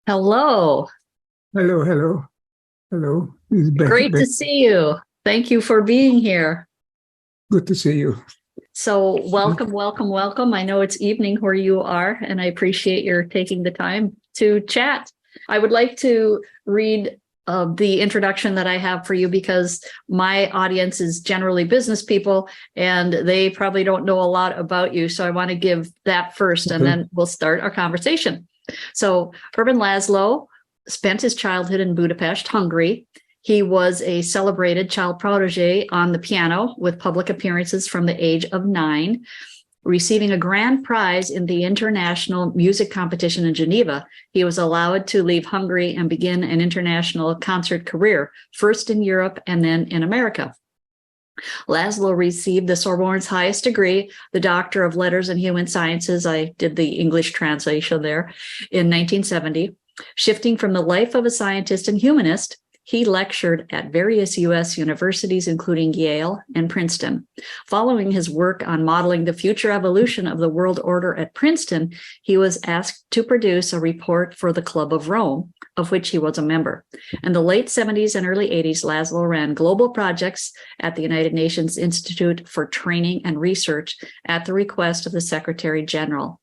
Hello. Hello, hello, hello. This is Becky. Great to see you. Thank you for being here. Good to see you. So welcome, welcome, welcome. I know it's evening where you are, and I appreciate your taking the time to chat. I would like to read the introduction that I have for you because my audience is generally business people and they probably don't know a lot about you. So I want to give that first, and then we'll start our conversation. So Ervin Laszlo spent his childhood in Budapest, Hungary. He was a celebrated child protege on the piano with public appearances from the age of 9, receiving a grand prize in the international music competition in Geneva. He was allowed to leave Hungary and begin an international concert career, first in Europe and then in America. Laszlo received the Sorbonne's highest degree, the Doctor of Letters and Human Sciences. I did the English translation there in 1970. Shifting from the life of a scientist and humanist, he lectured at various U.S. universities, including Yale and Princeton. Following his work on modeling the future evolution of the world order at Princeton, he was asked to produce a report for the Club of Rome, of which he was a member. In the late 70s and early 80s, Laszlo ran global projects at the United Nations Institute for Training and Research at the request of the Secretary General.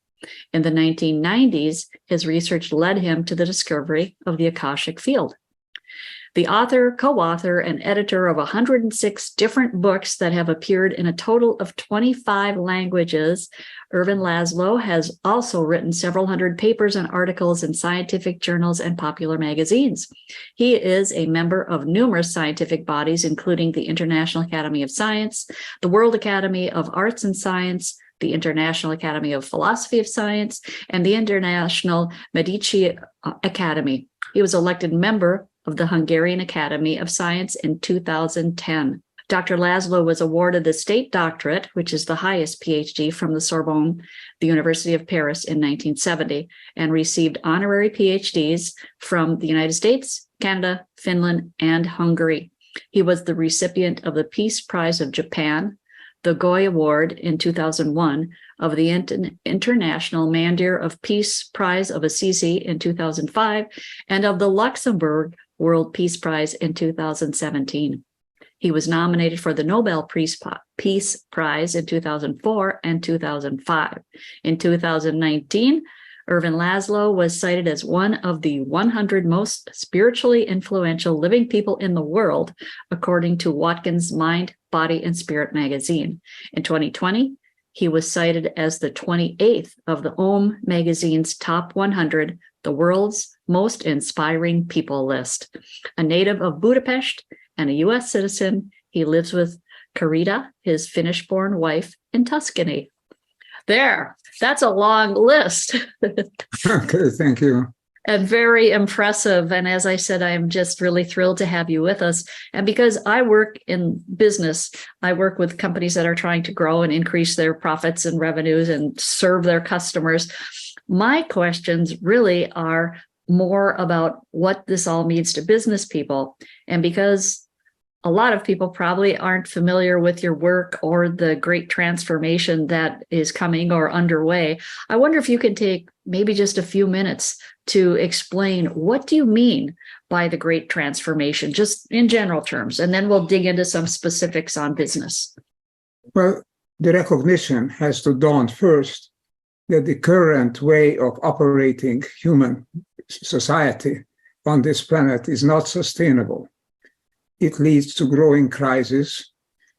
In the 1990s, his research led him to the discovery of the Akashic field. The author, co-author, and editor of 106 different books that have appeared in a total of 25 languages, Ervin Laszlo has also written several hundred papers and articles in scientific journals and popular magazines. He is a member of numerous scientific bodies, including the International Academy of Science, the World Academy of Arts and Science, the International Academy of Philosophy of Science, and the International Medici Academy. He was elected member of the Hungarian Academy of Science in 2010. Dr. Laszlo was awarded the State Doctorate, which is the highest PhD from the Sorbonne, the University of Paris, in 1970, and received honorary PhDs from the United States, Canada, Finland, and Hungary. He was the recipient of the Peace Prize of Japan, the Goy Award in 2001, of the International Mandir of Peace Prize of Assisi in 2005, and of the Luxembourg World Peace Prize in 2017. He was nominated for the Nobel Peace Prize in 2004 and 2005. In 2019, Ervin Laszlo was cited as one of the 100 most spiritually influential living people in the world, according to Watkins Mind, Body, and Spirit magazine. In 2020, he was cited as the 28th of the Om magazine's top 100, the world's most inspiring people list. A native of Budapest and a U.S. citizen, he lives with Carita, his Finnish-born wife, in Tuscany. There, that's a long list. Okay, thank you. And very impressive. And as I said, I'm just really thrilled to have you with us. And because I work in business, I work with companies that are trying to grow and increase their profits and revenues and serve their customers. My questions really are more about what this all means to business people. And because a lot of people probably aren't familiar with your work or the great transformation that is coming or underway, I wonder if you can take maybe just a few minutes to explain what do you mean by the great transformation, just in general terms, and then we'll dig into some specifics on business. Well, the recognition has to dawn first that the current way of operating human society on this planet is not sustainable. It leads to growing crises,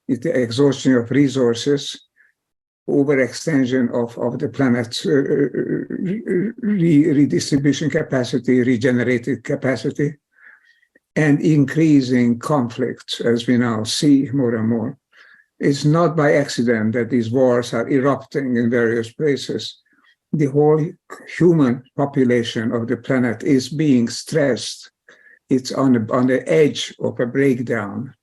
the exhaustion of resources, overextension of the planet's redistribution capacity, regenerated capacity, and increasing conflicts, as we now see more and more. It's not by accident that these wars are erupting in various places. The whole human population of the planet is being stressed. It's on the edge of a breakdown.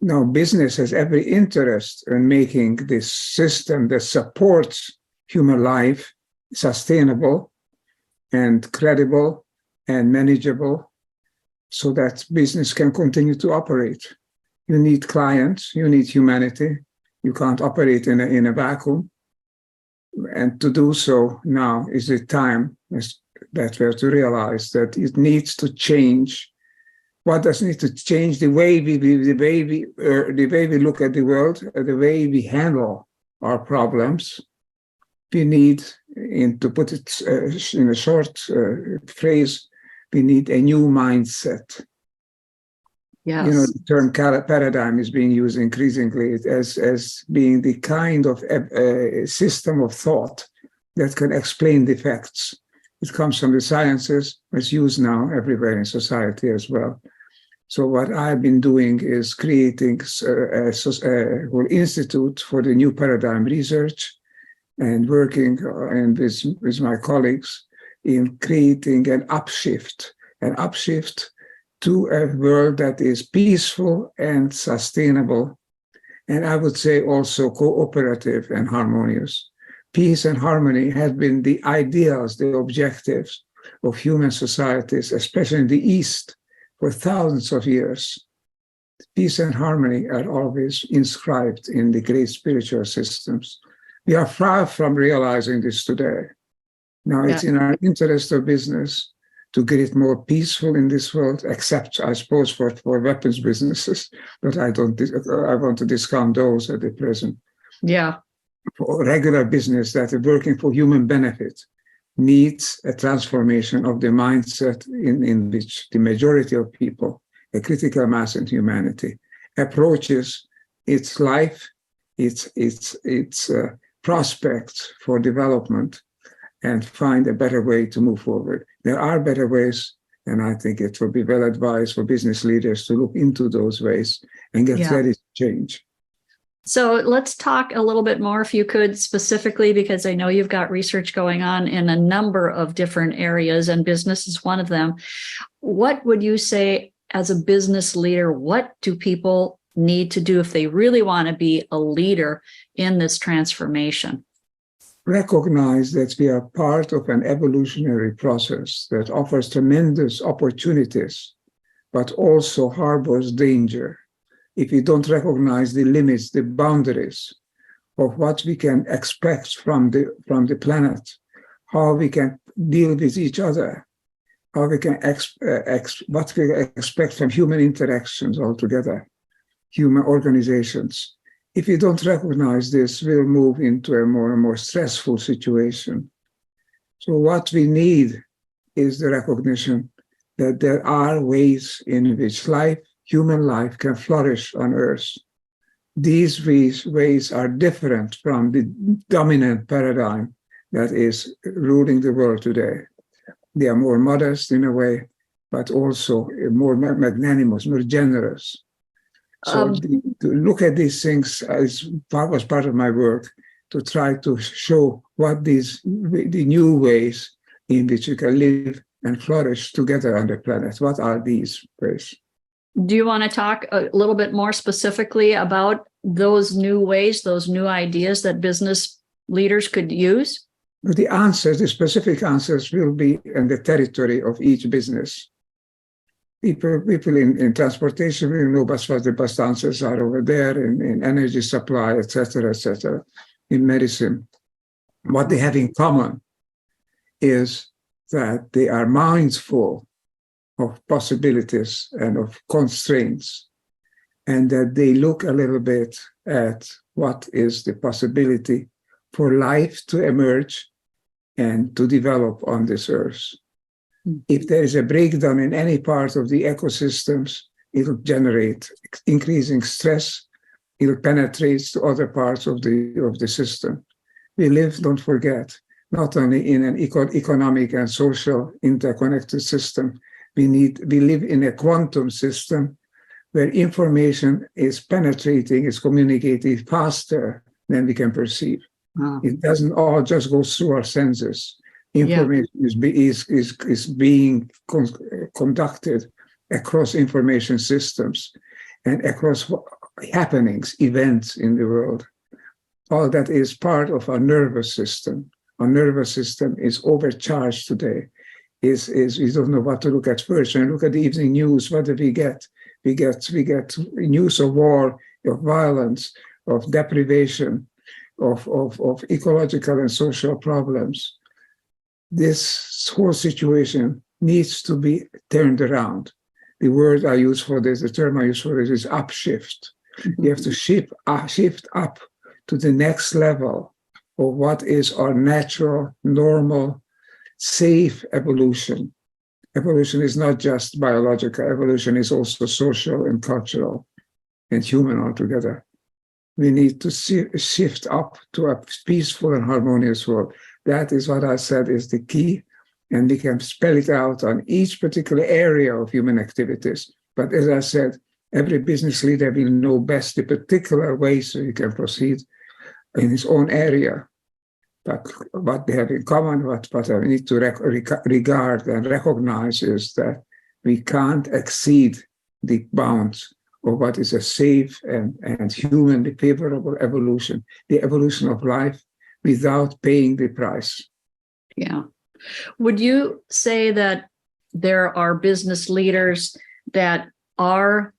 Now, business has every interest in making this system that supports human life sustainable and credible and manageable so that business can continue to operate. You need clients, you need humanity. You can't operate in a vacuum. And to do so now is the time, as better to realize that it needs to change. What does need to change? The way we look at the world, the way we handle our problems. We need, to put it in a short phrase, we need a new mindset. Yes. The term paradigm is being used increasingly as being the kind of system of thought that can explain the facts. It comes from the sciences, it's used now everywhere in society as well. So what I've been doing is creating a whole institute for the new paradigm research and working with my colleagues in creating an upshift to a world that is peaceful and sustainable, and I would say also cooperative and harmonious. Peace and harmony have been the ideals, the objectives of human societies, especially in the East, for thousands of years. Peace and harmony are always inscribed in the great spiritual systems. We are far from realizing this today. Now, it's in our interest of business to get it more peaceful in this world, except, I suppose, for weapons businesses, but I want to discount those at the present. Yeah. For regular business that is working for human benefit needs a transformation of the mindset in which the majority of people, a critical mass in humanity, approaches its life, its prospects for development, and find a better way to move forward. There are better ways, and I think it will be well advised for business leaders to look into those ways and get ready to change. So let's talk a little bit more, if you could, specifically, because I know you've got research going on in a number of different areas, and business is one of them. What would you say as a business leader, what do people need to do if they really want to be a leader in this transformation? Recognize that we are part of an evolutionary process that offers tremendous opportunities, but also harbors danger. If we don't recognize the limits, the boundaries of what we can expect from the planet, how we can deal with each other, how we can what we expect from human interactions altogether, human organizations. If we don't recognize this, we'll move into a more and more stressful situation. So what we need is the recognition that there are ways in which human life can flourish on Earth. These ways are different from the dominant paradigm that is ruling the world today. They are more modest in a way, but also more magnanimous, more generous. So to look at these things was part of my work, to try to show what the new ways in which we can live and flourish together on the planet. What are these ways? Do you want to talk a little bit more specifically about those new ways, those new ideas that business leaders could use? The specific answers will be in the territory of each business. People in transportation will know what the best answers are over there, in energy supply, etc., in medicine. What they have in common is that they are mindful of possibilities and of constraints, and that they look a little bit at what is the possibility for life to emerge and to develop on this earth. If there is a breakdown in any part of the ecosystems, it'll generate increasing stress. It'll penetrate to other parts of the system. We live, don't forget, not only in an economic and social interconnected system. We live in a quantum system where information is penetrating, is communicating faster than we can perceive. Wow. It doesn't all just go through our senses. Information is being conducted across information systems and across happenings, events in the world. All that is part of our nervous system. Our nervous system is overcharged today. We don't know what to look at first. When we look at the evening news, what do we get? We get news of war, of violence, of deprivation, of ecological and social problems. this whole situation needs to be turned around. The word I use for this, the term I use for this is upshift. You have to shift up to the next level of what is our natural, normal, safe evolution. Evolution is not just biological, evolution is also social and cultural and human altogether. We need to shift up to a peaceful and harmonious world. That is what I said is the key, and we can spell it out on each particular area of human activities. But as I said, every business leader will know best the particular ways so he can proceed in his own area. But what they have in common, what we need to regard and recognize is that we can't exceed the bounds of what is a safe and humanly favorable evolution, the evolution of life, without paying the price. Yeah. Would you say that there are business leaders that are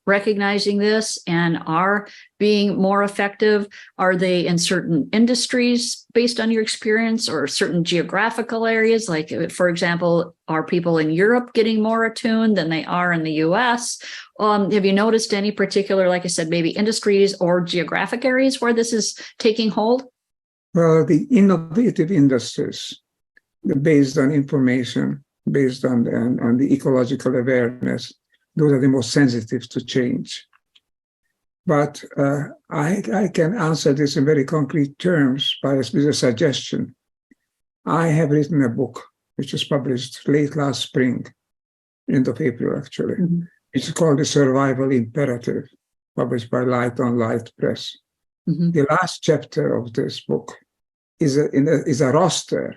recognizing this and are being more effective? Are they in certain industries based on your experience, or certain geographical areas? Like, for example, are people in Europe getting more attuned than they are in the US? Have you noticed any particular, like I said, maybe industries or geographic areas where this is taking hold? Well, the innovative industries based on information, based on the ecological awareness, those are the most sensitive to change. But I can answer this in very concrete terms with a suggestion. I have written a book which was published late last spring, end of April actually. Mm-hmm. It's called The Survival Imperative, published by Light on Light Press. Mm-hmm. The last chapter of this book is a roster,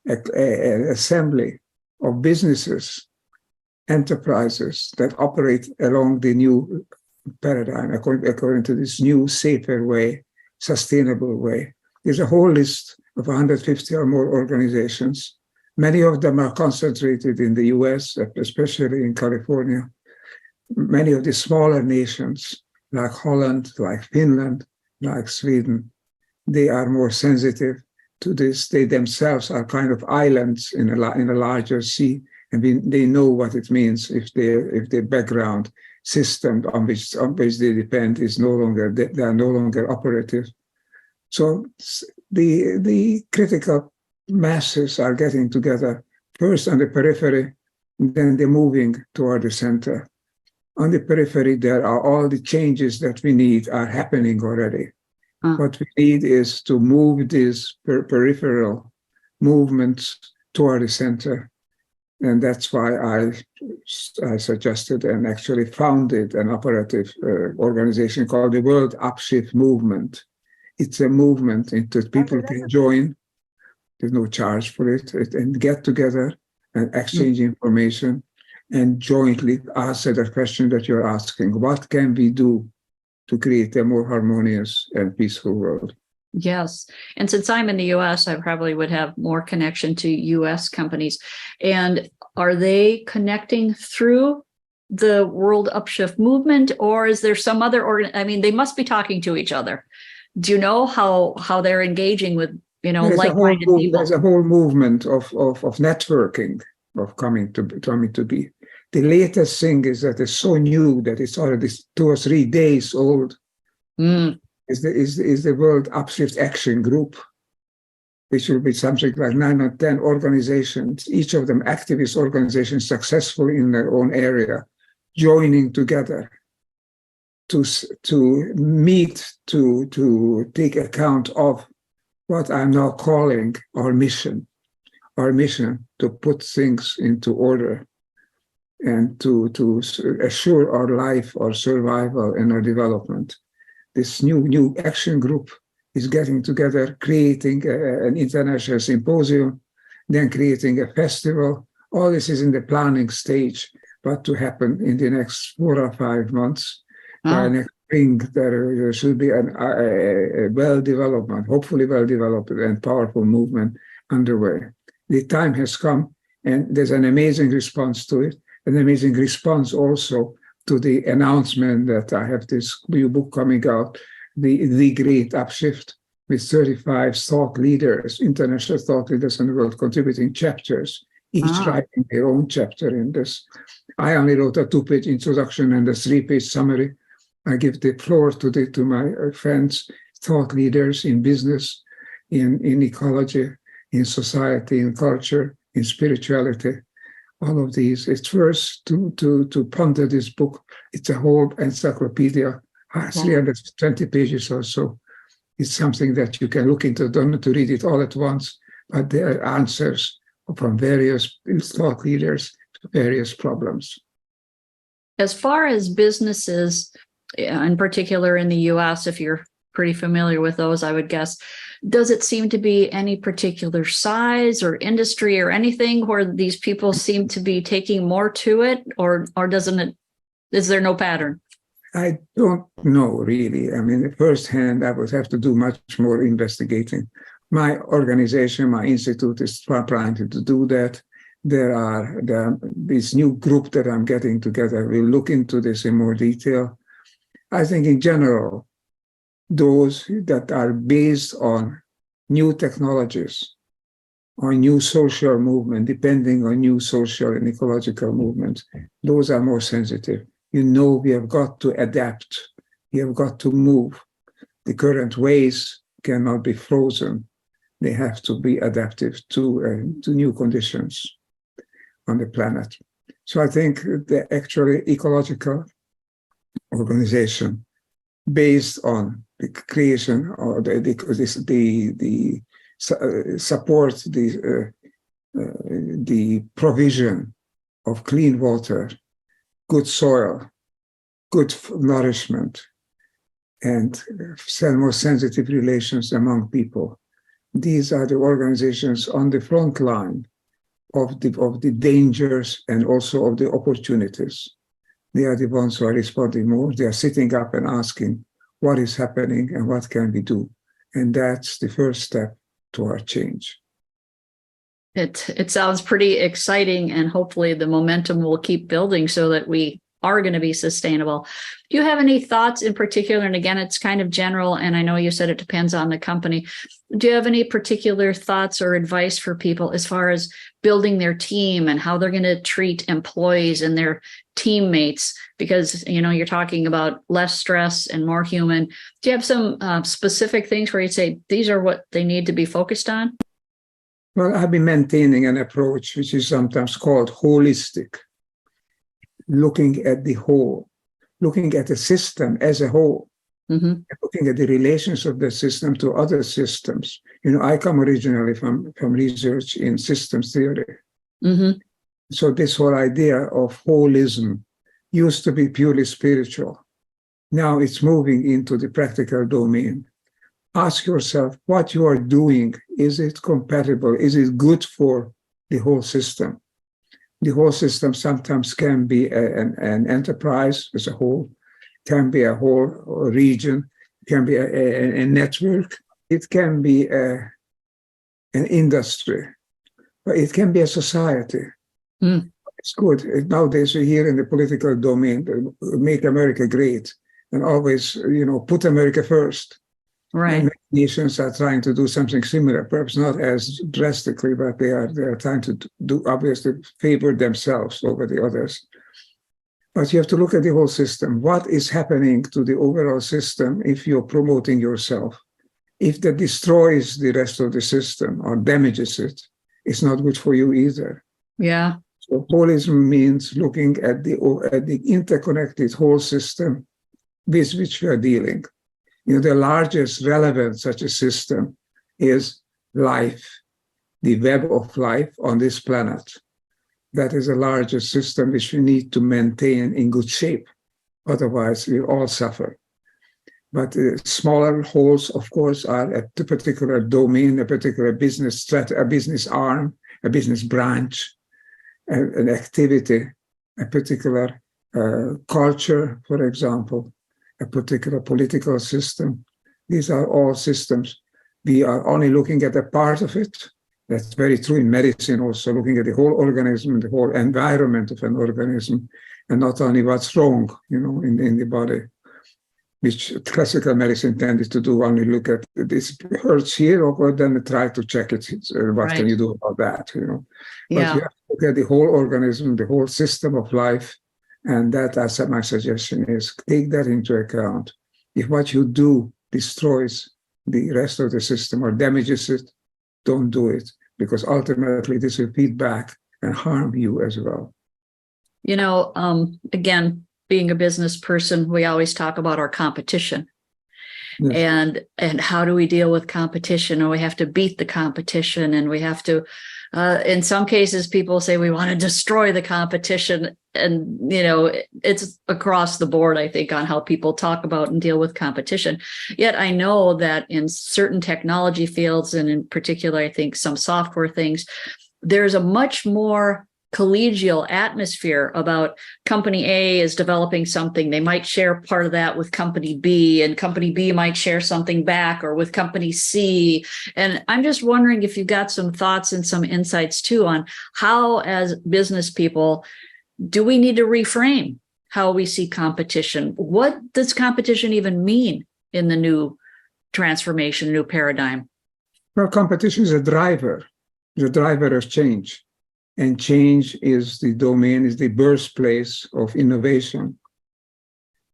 an assembly of businesses, enterprises that operate along the new paradigm, according to this new, safer way, sustainable way. There's a whole list of 150 or more organizations. Many of them are concentrated in the US, especially in California. Many of the smaller nations, like Holland, like Finland, like Sweden, they are more sensitive to this. They themselves are kind of islands in a larger sea, and they know what it means if their background system on which they depend is they are no longer operative. So the critical masses are getting together first on the periphery, then they're moving toward the center. On the periphery, there are all the changes that we need are happening already. What we need is to move these peripheral movements toward the center. And that's why I suggested and actually founded an operative organization called the World Upshift Movement. It's a movement that people can join. There's no charge for it, and get together and exchange information and jointly answer the question that you're asking. What can we do to create a more harmonious and peaceful world? Yes. And since I'm in the US, I probably would have more connection to US companies. And are they connecting through the World Upshift Movement, or is there some other they must be talking to each other. Do you know how they're engaging with, like-minded people? There's a whole movement of networking, of coming to be. The latest thing is that it's so new that it's already 2 or 3 days old. Is the World Upshift Action Group, which will be something like 9 or 10 organizations, each of them activist organizations successful in their own area, joining together to meet, to take account of what I'm now calling our mission to put things into order and to assure our life, our survival, and our development. This new action group is getting together, creating an international symposium, then creating a festival. All this is in the planning stage, but to happen in the next 4 or 5 months. By next spring, there should be a hopefully well-developed and powerful movement underway. The time has come, and there's an amazing response to it, an amazing response also to the announcement that I have this new book coming out, The Great Upshift, with 35 thought leaders, international thought leaders in the world, contributing chapters, each writing their own chapter in this. I only wrote a 2-page introduction and a 3-page summary. I give the floor to my friends, thought leaders in business, in ecology, in society, in culture, in spirituality. All of these. It's first to ponder this book. It's a whole encyclopedia, 320 pages or so. It's something that you can look into. Don't need to read it all at once, but there are answers from various thought leaders to various problems. As far as businesses, in particular in the US, if you're pretty familiar with those, I would guess, does it seem to be any particular size or industry or anything where these people seem to be taking more to it, or doesn't it, is there no pattern? I don't know, really. I mean, firsthand, I would have to do much more investigating. My organization, my institute is trying to do that. There are this new group that I'm getting together. We'll look into this in more detail. I think in general, those that are based on new technologies or new social movement, depending on new social and ecological movements, those are more sensitive. You know, we have got to adapt. We have got to move. The current ways cannot be frozen. They have to be adaptive to new conditions on the planet. So I think the actually ecological organization based on the creation or support the provision of clean water, good soil, good nourishment, and more sensitive relations among people. These are the organizations on the front line of the dangers and also of the opportunities. They are the ones who are responding more. They are sitting up and asking what is happening and what can we do. And that's the first step toward change. It sounds pretty exciting, and hopefully the momentum will keep building so that we are going to be sustainable. Do you have any thoughts in particular? And again, it's kind of general, and I know you said it depends on the company. Do you have any particular thoughts or advice for people as far as building their team and how they're going to treat employees and their teammates? Because, you know, you're talking about less stress and more human. Do you have some specific things where you'd say these are what they need to be focused on? Well, I've been maintaining an approach which is sometimes called holistic, looking at the whole, looking at the system as a whole, looking at the relations of the system to other systems. You know, I come originally from research in systems theory. So this whole idea of holism used to be purely spiritual. Now it's moving into the practical domain. Ask yourself what you are doing. Is it compatible? Is it good for the whole system? The whole system sometimes can be an enterprise as a whole, can be a whole region, can be a network, it can be an industry, but it can be a society. It's good. Nowadays we hear in the political domain, make America great, and always, you know, put America first. Right. And many nations are trying to do something similar, perhaps not as drastically, but they are trying to do, obviously, favor themselves over the others. But you have to look at the whole system. What is happening to the overall system if you're promoting yourself? If that destroys the rest of the system or damages it, it's not good for you either. Yeah. So holism means looking at the interconnected whole system with which we are dealing. You know, the largest relevant such a system is life, the web of life on this planet. That is the largest system which we need to maintain in good shape. Otherwise, we all suffer. But smaller wholes, of course, are a particular domain, a particular business a business arm, a business branch, an activity, a particular culture, for example, a particular political system. These are all systems. We are only looking at a part of it. That's very true in medicine also, looking at the whole organism, the whole environment of an organism, and not only what's wrong, you know, in the body. which classical medicine tended to do, only look at this hurts here, or then try to check it. What can you do about that? But you have to look at the whole organism, the whole system of life, and that's my suggestion is take that into account. If what you do destroys the rest of the system or damages it, don't do it, because ultimately this will feed back and harm you as well. Again, being a business person, we always talk about our competition. Yes. And how do we deal with competition? And we have to beat the competition, and we have to, in some cases, people say we want to destroy the competition. And, it's across the board, I think, on how people talk about and deal with competition. Yet I know that in certain technology fields, and in particular, I think some software things, there's a much more collegial atmosphere about company A is developing something. They might share part of that with company B, and company B might share something back, or with company C. And I'm just wondering if you've got some thoughts and some insights too on how, as business people, do we need to reframe how we see competition? What does competition even mean in the new transformation, new paradigm? Well, competition is a driver of change. And change is the domain, is the birthplace of innovation.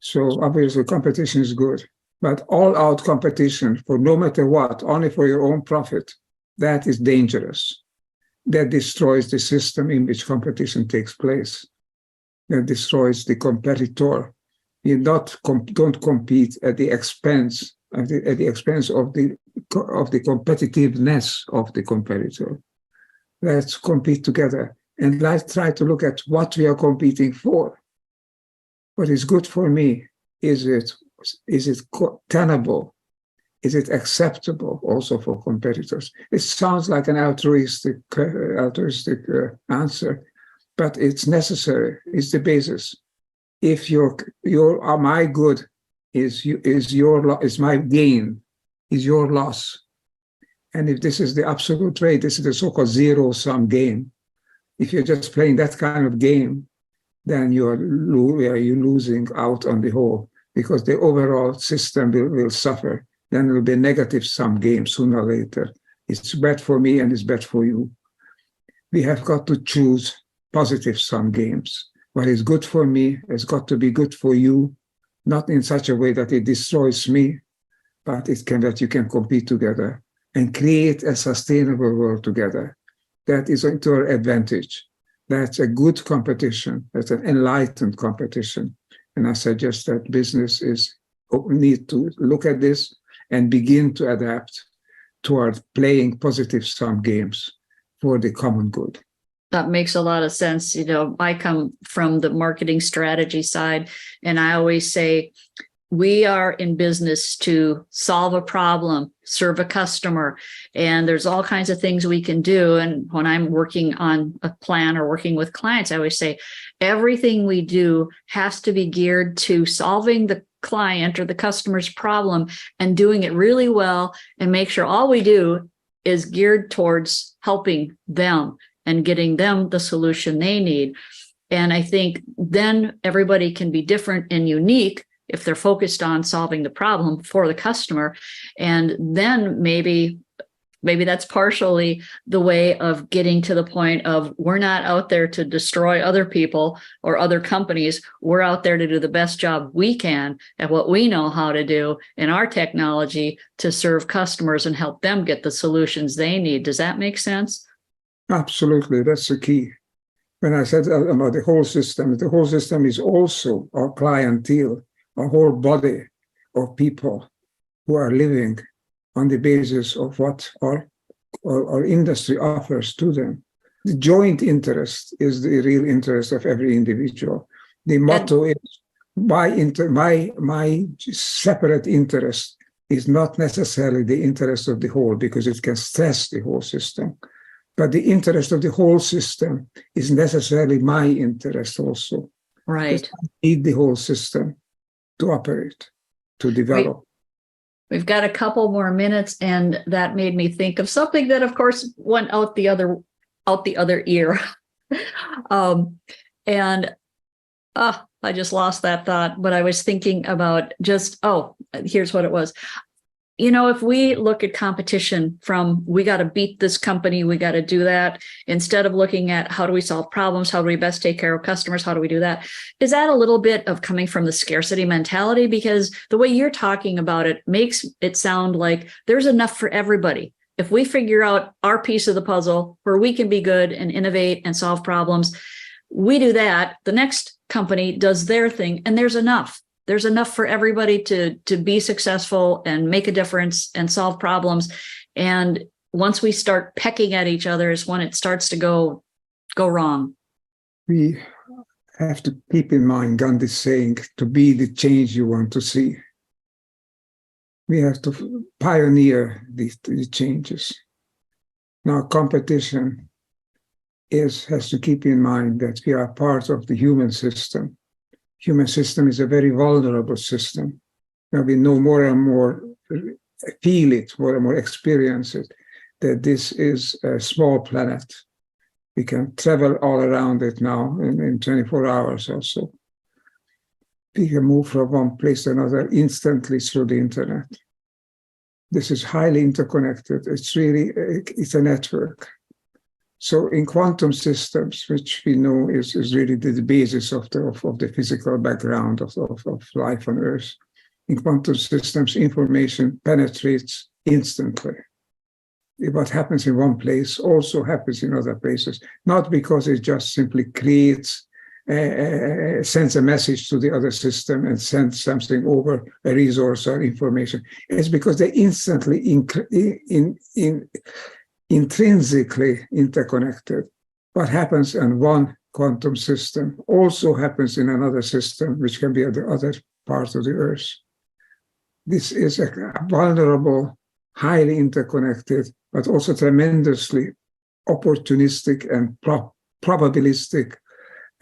So obviously competition is good, but all-out competition for no matter what, only for your own profit, that is dangerous. That destroys the system in which competition takes place. That destroys the competitor. You don't compete at the expense of the competitiveness of the competitor. Let's compete together, and let's try to look at what we are competing for. What is good for me? Is it tenable? Is it acceptable also for competitors? It sounds like an altruistic answer, but it's necessary. It's the basis. If my good is my gain, is your loss. And if this is the absolute rate, this is the so-called zero-sum game. If you're just playing that kind of game, then you're losing out on the whole, because the overall system will suffer. Then it will be a negative-sum game sooner or later. It's bad for me and it's bad for you. We have got to choose positive-sum games. What is good for me has got to be good for you, not in such a way that it destroys me, but that you can compete together and create a sustainable world together. That is to our advantage. That's a good competition. That's an enlightened competition. And I suggest that businesses need to look at this and begin to adapt toward playing positive-sum games for the common good. That makes a lot of sense. I come from the marketing strategy side, and I always say, we are in business to solve a problem, serve a customer, and there's all kinds of things we can do. And when I'm working on a plan or working with clients, I always say everything we do has to be geared to solving the client or the customer's problem and doing it really well, and make sure all we do is geared towards helping them and getting them the solution they need. And I think then everybody can be different and unique if they're focused on solving the problem for the customer. And then maybe that's partially the way of getting to the point of, we're not out there to destroy other people or other companies. We're out there to do the best job we can at what we know how to do in our technology to serve customers and help them get the solutions they need. Does that make sense? Absolutely. That's the key. When I said about the whole system is also our clientele, a whole body of people who are living on the basis of what our industry offers to them. The joint interest is the real interest of every individual. The motto is, my separate interest is not necessarily the interest of the whole, because it can stress the whole system. But the interest of the whole system is necessarily my interest also. Right. I need the whole system to operate, to develop. We've got a couple more minutes, and that made me think of something that, of course, went out the other ear. I just lost that thought, but I was thinking about here's what it was. If we look at competition from, we got to beat this company, we got to do that, instead of looking at how do we solve problems, how do we best take care of customers, how do we do that? Is that a little bit of coming from the scarcity mentality? Because the way you're talking about it makes it sound like there's enough for everybody. If we figure out our piece of the puzzle where we can be good and innovate and solve problems, we do that, the next company does their thing, and there's enough. There's enough for everybody to be successful and make a difference and solve problems. And once we start pecking at each other is when it starts to go wrong. We have to keep in mind Gandhi's saying, to be the change you want to see. We have to pioneer these changes. Now, competition has to keep in mind that we are part of the human system. Human system is a very vulnerable system. Now we know more and more, feel it, more and more experience it, that this is a small planet. We can travel all around it now in 24 hours or so. We can move from one place to another instantly through the internet. This is highly interconnected. It's a network. So in quantum systems, which we know is really the basis of the physical background of life on Earth, in quantum systems, information penetrates instantly. What happens in one place also happens in other places, not because it just simply sends a message to the other system and sends something over, a resource or information. It's because they instantly intrinsically interconnected. What happens in one quantum system also happens in another system, which can be at the other part of the Earth. This is a vulnerable, highly interconnected, but also tremendously opportunistic and probabilistic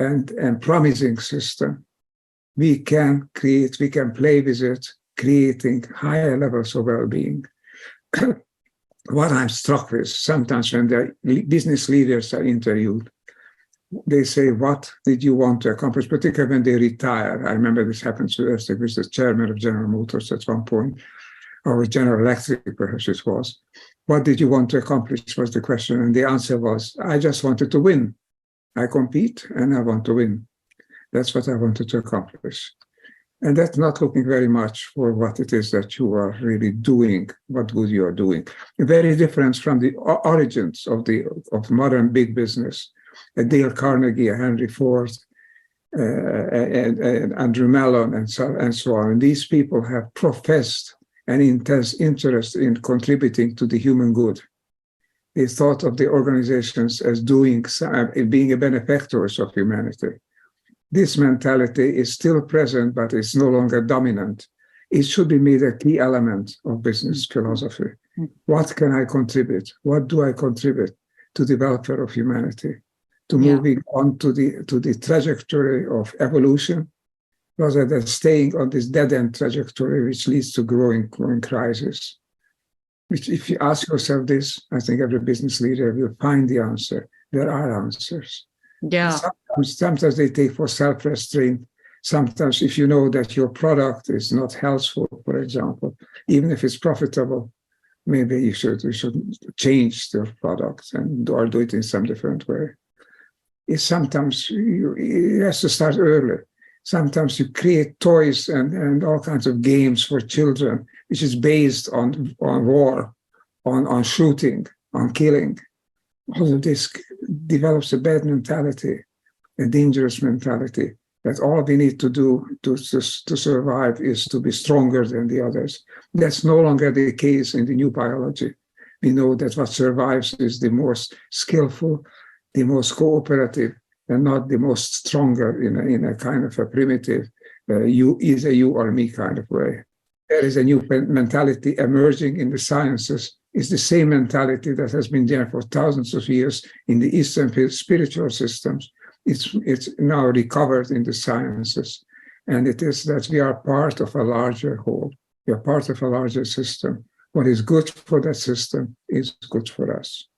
and promising system. We can play with it, creating higher levels of well-being. What I'm struck with, sometimes when the business leaders are interviewed, they say, what did you want to accomplish, particularly when they retire? I remember this happened to us, there was the chairman of General Motors at one point, or General Electric, perhaps it was. What did you want to accomplish was the question, and the answer was, I just wanted to win. I compete and I want to win. That's what I wanted to accomplish. And that's not looking very much for what it is that you are really doing, what good you are doing. Very different from the origins of modern big business. A Dale Carnegie, a Henry Ford, and Andrew Mellon, and so on. And these people have professed an intense interest in contributing to the human good. They thought of the organizations as being a benefactors of humanity. This mentality is still present, but it's no longer dominant. It should be made a key element of business philosophy. What can I contribute? What do I contribute to the welfare of humanity? To moving on to the trajectory of evolution, rather than staying on this dead-end trajectory, which leads to growing crisis. Which, if you ask yourself this, I think every business leader will find the answer. There are answers. Yeah. Sometimes they take for self-restraint. Sometimes if you know that your product is not healthful, for example, even if it's profitable, maybe you should change your product or do it in some different way. It's sometimes you have to start early. Sometimes you create toys and all kinds of games for children, which is based on war, on shooting, on killing. All of this develops a bad mentality, a dangerous mentality, that all we need to do to survive is to be stronger than the others. That's no longer the case in the new biology. We know that what survives is the most skillful, the most cooperative, and not the most stronger in a kind of a primitive, you or me kind of way. There is a new mentality emerging in the sciences. It's the same mentality that has been there for thousands of years in the Eastern spiritual systems. It's now recovered in the sciences. And it is that we are part of a larger whole. We are part of a larger system. What is good for that system is good for us.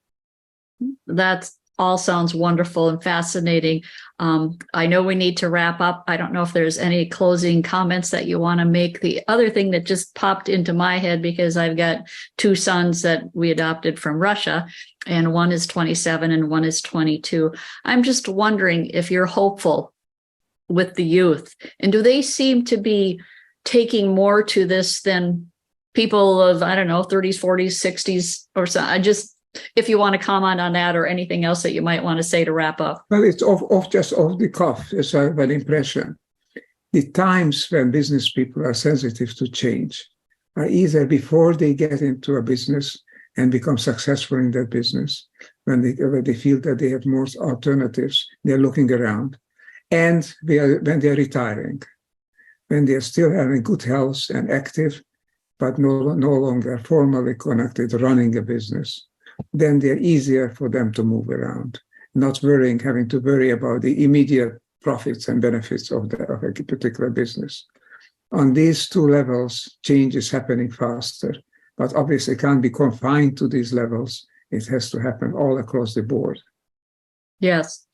That's all sounds wonderful and fascinating. I know we need to wrap up. I don't know if there's any closing comments that you want to make. The other thing that just popped into my head, because I've got two sons that we adopted from Russia, and one is 27 and one is 22. I'm just wondering if you're hopeful with the youth, and do they seem to be taking more to this than people of, I don't know, 30s, 40s, 60s or so? If you want to comment on that or anything else that you might want to say to wrap up. Well, it's just off the cuff. It's an impression. The times when business people are sensitive to change are either before they get into a business and become successful in that business, when they feel that they have more alternatives, they're looking around, and when they're retiring, when they're still having good health and active, but no longer formally connected, running a business. Then they're easier for them to move around, not having to worry about the immediate profits and benefits of a particular business. On these two levels, change is happening faster, but obviously it can't be confined to these levels. It has to happen all across the board. Yes.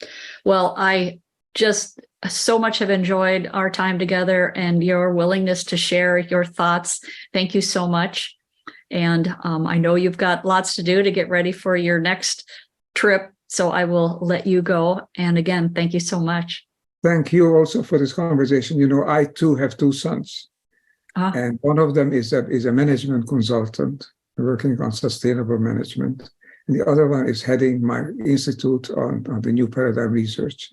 Well, I just so much have enjoyed our time together and your willingness to share your thoughts. Thank you so much. And I know you've got lots to do to get ready for your next trip, so I will let you go. And again, thank you so much. Thank you also for this conversation. You know, I too have two sons, and one of them is a management consultant working on sustainable management. And the other one is heading my institute on the new paradigm research.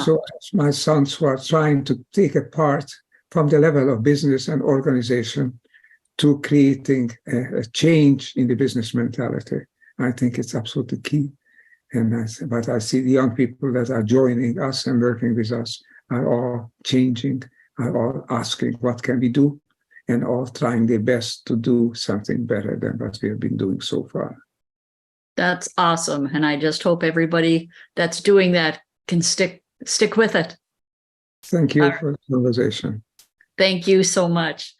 So my sons who are trying to take a part from the level of business and organization to creating a change in the business mentality. I think it's absolutely key. But I see the young people that are joining us and working with us are all changing, are all asking, what can we do? And all trying their best to do something better than what we have been doing so far. That's awesome. And I just hope everybody that's doing that can stick with it. Thank you for the conversation. Thank you so much.